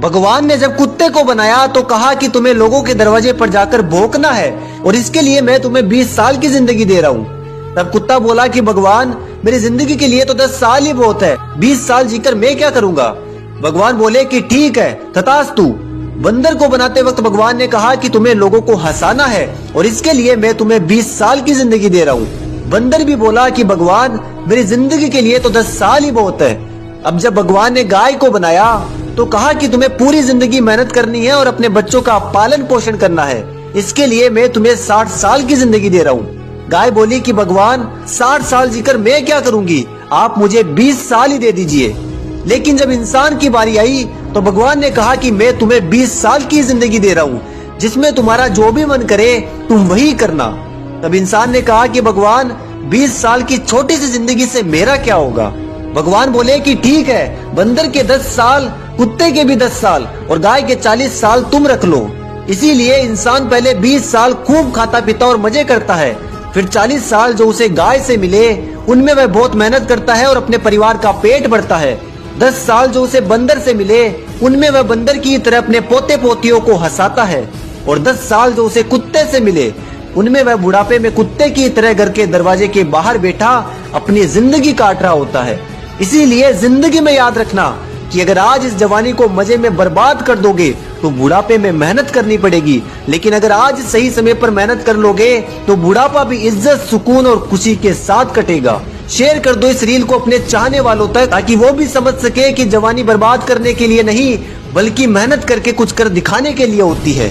भगवान ने जब कुत्ते को बनाया तो कहा कि तुम्हें लोगों के दरवाजे पर जाकर भौंकना है और इसके लिए मैं तुम्हें 20 साल की जिंदगी दे रहा हूँ। तब कुत्ता बोला कि भगवान, मेरी जिंदगी के लिए तो 10 साल ही बहुत है, 20 साल जीकर मैं क्या करूँगा। भगवान बोले कि ठीक है, तथास्तु। बंदर को बनाते वक्त भगवान ने कहा कि तुम्हें लोगों को हंसाना है और इसके लिए मैं तुम्हें 20 साल की जिंदगी दे रहा हूँ। बंदर भी बोला कि भगवान, मेरी जिंदगी के लिए तो 10 साल ही बहुत है। अब जब भगवान ने गाय को बनाया तो कहा कि तुम्हें पूरी जिंदगी मेहनत करनी है और अपने बच्चों का पालन पोषण करना है, इसके लिए मैं तुम्हें 60 साल की जिंदगी दे रहा हूँ। गाय बोली कि भगवान, 60 साल जीकर मैं क्या करूंगी, आप मुझे 20 साल ही दे दीजिए। लेकिन जब इंसान की बारी आई तो भगवान ने कहा कि मैं तुम्हें 20 साल की जिंदगी दे रहा हूँ, जिसमें तुम्हारा जो भी मन करे तुम वही करना। तब इंसान ने कहा कि भगवान, 20 साल की छोटी सी जिंदगी से मेरा क्या होगा। भगवान बोले कि ठीक है, बंदर के 10 साल, कुत्ते के भी 10 साल और गाय के 40 साल तुम रख लो। इसीलिए इंसान पहले 20 साल खूब खाता पीता और मजे करता है, फिर 40 साल जो उसे गाय से मिले उनमें वह बहुत मेहनत करता है और अपने परिवार का पेट भरता है। 10 साल जो उसे बंदर से मिले उनमें वह बंदर की तरह अपने पोते पोतियों को हंसाता है और 10 साल जो उसे कुत्ते से मिले उनमें वह बुढ़ापे में कुत्ते की तरह घर के दरवाजे के बाहर बैठा अपनी जिंदगी काट रहा होता है। इसीलिए जिंदगी में याद रखना कि अगर आज इस जवानी को मजे में बर्बाद कर दोगे तो बुढ़ापे में मेहनत करनी पड़ेगी, लेकिन अगर आज सही समय पर मेहनत कर लोगे तो बुढ़ापा भी इज्जत, सुकून और खुशी के साथ कटेगा। शेयर कर दो इस रील को अपने चाहने वालों तक ताकि वो भी समझ सके कि जवानी बर्बाद करने के लिए नहीं बल्कि मेहनत करके कुछ कर दिखाने के लिए होती है।